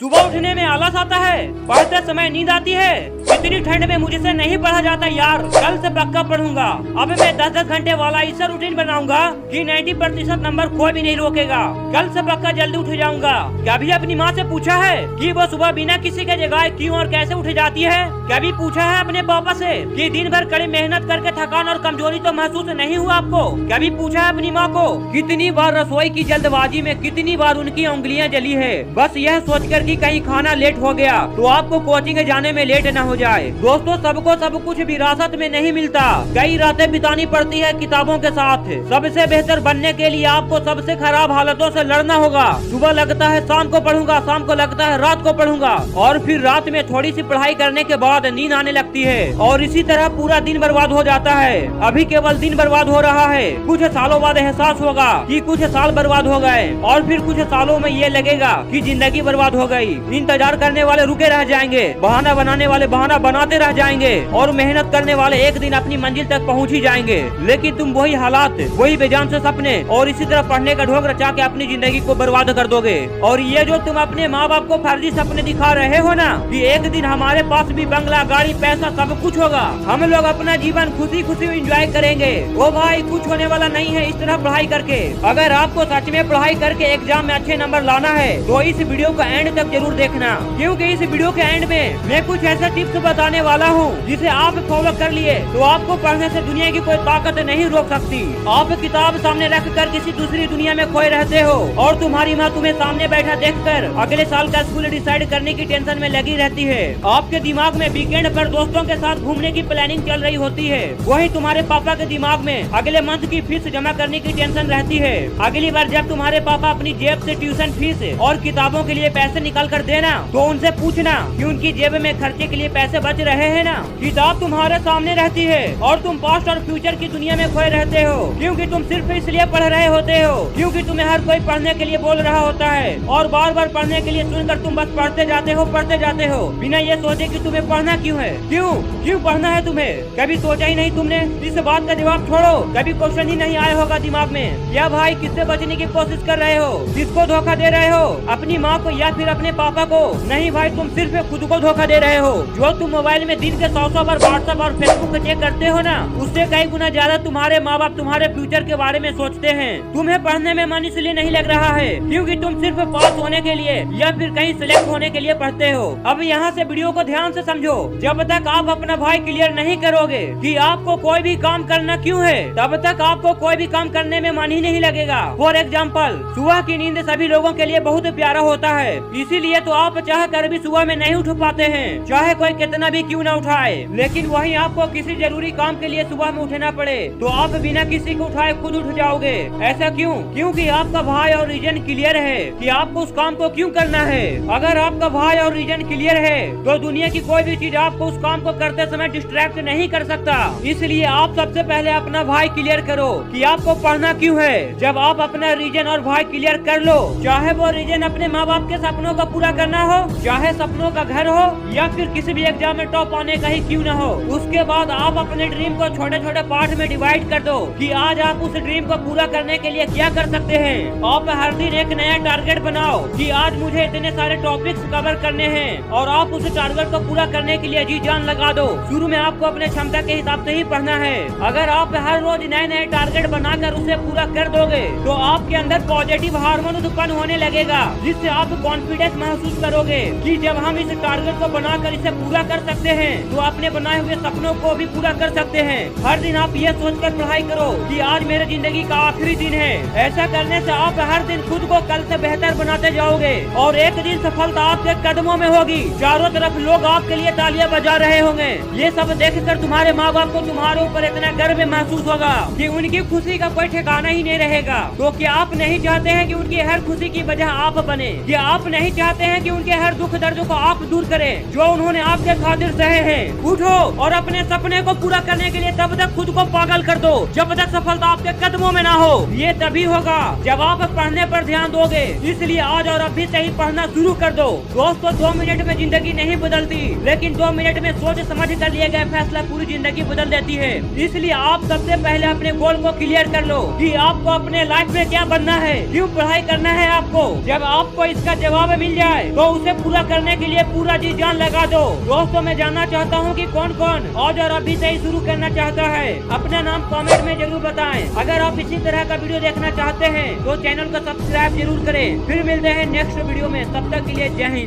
सुबह उठने में आलस आता है, पढ़ते समय नींद आती है। इतनी ठंड में मुझसे नहीं पढ़ा जाता यार, कल से पक्का पढ़ूंगा। अब मैं 10-10 घंटे वाला ऐसा रूटीन बनाऊंगा कि 90% नंबर कोई भी नहीं रोकेगा। कल से पक्का जल्दी उठ जाऊंगा। कभी अपनी माँ से पूछा है कि वो सुबह बिना किसी के जगाए क्यों और कैसे उठ जाती है? कभी पूछा है अपने पापा से कि दिन भर कड़ी मेहनत करके थकान और कमजोरी तो महसूस नहीं हुआ आपको? कभी पूछा है अपनी माँ को कितनी बार रसोई की जल्दबाजी में कितनी बार उनकी उंगलियां जली है, बस यह सोचकर कि कहीं खाना लेट हो गया तो आपको कोचिंग जाने में लेट न हो जाए। दोस्तों, सबको सब कुछ विरासत में नहीं मिलता, कई रातें बितानी पड़ती है किताबों के साथ। सबसे बेहतर बनने के लिए आपको सबसे खराब हालतों से लड़ना होगा। सुबह लगता है शाम को पढ़ूंगा, शाम को लगता है रात को पढ़ूंगा, और फिर रात में थोड़ी सी पढ़ाई करने के बाद नींद आने लगती है और इसी तरह पूरा दिन बर्बाद हो जाता है। अभी केवल दिन बर्बाद हो रहा है, कुछ सालों बाद एहसास होगा कि कुछ साल बर्बाद हो गए, और फिर कुछ सालों में ये लगेगा कि जिंदगी बर्बाद हो गई। इंतजार करने वाले रुके रह जाएंगे, बहाना बनाने वाले बहाना बनाते रह जाएंगे, और मेहनत करने वाले एक दिन अपनी मंजिल तक पहुंच ही जाएंगे। लेकिन तुम वही हालात, वही बेजान से सपने और इसी तरह पढ़ने का ढोंग रचा के अपनी जिंदगी को बर्बाद कर दोगे। और ये जो तुम अपने माँ बाप को फर्जी सपने दिखा रहे हो ना कि एक दिन हमारे पास भी बंगला, गाड़ी, पैसा सब कुछ होगा, हम लोग अपना जीवन खुशी खुशी एंजॉय करेंगे, वो भाई कुछ होने वाला नहीं है इस तरह पढ़ाई करके। अगर आपको सच में पढ़ाई करके एग्जाम में अच्छे नंबर लाना है तो इस वीडियो का एंड तक जरूर देखना, क्योंकि इस वीडियो के एंड में मैं कुछ ऐसे टिप्स बताने वाला हूँ जिसे आप फॉलो कर लिए तो आपको पढ़ने से दुनिया की कोई ताकत नहीं रोक सकती। आप किताब सामने रख कर किसी दूसरी दुनिया में खोए रहते हो और तुम्हारी माँ तुम्हें सामने बैठा देखकर अगले साल का स्कूल डिसाइड करने की टेंशन में लगी रहती है। आपके दिमाग में वीकेंड पर दोस्तों के साथ घूमने की प्लानिंग चल रही होती है, वही तुम्हारे पापा के दिमाग में अगले मंथ की फीस जमा करने की टेंशन रहती है। अगली बार जब तुम्हारे पापा अपनी जेब से ट्यूशन फीस और किताबों के लिए पैसे निकाल कर देना तो उनसे पूछना कि उनकी जेब में खर्चे के लिए पैसे बच रहे हैं ना। किताब तुम्हारे सामने रहती है और तुम पास्ट और फ्यूचर की दुनिया में खोए रहते हो, क्योंकि तुम सिर्फ इसलिए पढ़ रहे होते हो क्योंकि तुम्हें हर कोई पढ़ने के लिए बोल रहा होता है, और बार बार पढ़ने के लिए सुनकर तुम बस पढ़ते जाते हो बिना ये सोचे कि तुम्हें पढ़ना क्यों है, क्यों पढ़ना है तुम्हें। कभी सोचा ही नहीं तुमने? इस बात का जवाब छोड़ो, कभी क्वेश्चन ही नहीं आया होगा दिमाग में। या भाई किससे बचने की कोशिश कर रहे हो? किसको धोखा दे रहे हो? अपनी माँ को या फिर अपने पापा को? नहीं भाई, तुम सिर्फ खुद को धोखा दे रहे हो। जो तुम मोबाइल में दिन के 100 बार व्हाट्सएप और फेसबुक चेक करते हो ना, उससे कई गुना ज्यादा तुम्हारे माँ बाप तुम्हारे फ्यूचर के बारे में सोचते हैं। तुम्हें पढ़ने में मन इसलिए नहीं लग रहा है क्योंकि तुम सिर्फ पास होने के लिए या फिर कहीं सिलेक्ट होने के लिए पढ़ते हो। अब यहाँ से वीडियो को ध्यान से समझो, जब तक आप अपना भाई क्लियर नहीं करोगे कि आपको कोई भी काम करना क्यों है, तब तक आपको कोई भी काम करने में मन ही नहीं लगेगा। फॉर एग्जाम्पल, सुबह की नींद सभी लोगों के लिए बहुत प्यारा होता है, इसीलिए तो आप चाह कर भी सुबह में नहीं उठ पाते हैं, चाहे कोई कितना भी क्यों न उठाए। लेकिन वहीं आपको किसी जरूरी काम के लिए सुबह में उठना पड़े तो आप बिना किसी को उठाए खुद उठ जाओगे। ऐसा क्यों? क्योंकि आपका भाई और रीजन क्लियर है कि आपको उस काम को क्यों करना है। अगर आपका भाई और रीजन क्लियर है तो दुनिया की कोई भी चीज आपको उस काम को करते समय डिस्ट्रैक्ट नहीं कर सकता। इसलिए आप सबसे पहले अपना भाई क्लियर करो कि आपको पढ़ना क्यों है। जब आप अपना रीजन और भाई क्लियर कर लो, चाहे वो रीजन अपने माँ बाप के सपनों को पूरा करना हो, चाहे सपनों का घर हो, या फिर किसी भी एग्जाम में टॉप आने का ही क्यों न हो, उसके बाद आप अपने ड्रीम को छोटे छोटे पार्ट में डिवाइड कर दो कि आज आप उस ड्रीम को पूरा करने के लिए क्या कर सकते हैं। आप हर दिन एक नया टारगेट बनाओ कि आज मुझे इतने सारे टॉपिक्स कवर करने हैं, और आप उस टारगेट को पूरा करने के लिए जी जान लगा दो। शुरू में आपको अपने क्षमता के हिसाब से ही पढ़ना है। अगर आप हर रोज नए नए टारगेट बनाकर उसे पूरा कर दोगे तो आपके अंदर पॉजिटिव हार्मोन उत्पन्न होने लगेगा, जिससे आप कॉन्फिडेंस महसूस करोगे कि जब हम इस टारगेट को बनाकर इसे पूरा कर सकते हैं तो अपने बनाए हुए सपनों को भी पूरा कर सकते हैं। हर दिन आप ये सोचकर पढ़ाई करो कि आज मेरे जिंदगी का आखिरी दिन है। ऐसा करने से आप हर दिन खुद को कल से बेहतर बनाते जाओगे और एक दिन सफलता आपके कदमों में होगी। चारों तरफ लोग आपके लिए तालियां बजा रहे होंगे। ये सब देखकर तुम्हारे माँ बाप को तुम्हारे ऊपर इतना गर्व महसूस होगा कि उनकी खुशी का कोई ठिकाना ही नहीं रहेगा। तो क्या आप नहीं चाहते हैं कि उनकी हर खुशी की वजह आप बने? क्या आप नहीं चाहते हैं कि उनके हर दुख दर्द को आप दूर करें जो उन्होंने आपके खातिर सहे हैं। उठो और अपने सपने को पूरा करने के लिए तब तक खुद को पागल कर दो जब तक सफलता आपके कदमों में ना हो। ये तभी होगा जब आप पढ़ने पर ध्यान दोगे। इसलिए आज और अभी से ही पढ़ना शुरू कर दो। दोस्तों 2 मिनट में जिंदगी नहीं बदलती, लेकिन 2 मिनट में सोच समझ कर लिए गए फैसला पूरी जिंदगी बदल देती है। इसलिए आप सबसे पहले अपने गोल को क्लियर कर लो कि आपको अपने लाइफ में क्या बनना है, क्यों पढ़ाई करना है आपको। जब आपको इसका जवाब मिल जाए तो उसे पूरा करने के लिए पूरा जी जान लगा दो। दोस्तों मैं जानना चाहता हूँ कि कौन कौन आज और अभी से ही शुरू करना चाहता है। अपना नाम कमेंट में जरूर बताएं। अगर आप इसी तरह का वीडियो देखना चाहते हैं तो चैनल को सब्सक्राइब जरूर करें। फिर मिलते हैं नेक्स्ट वीडियो में, तब तक के लिए जय हिंद।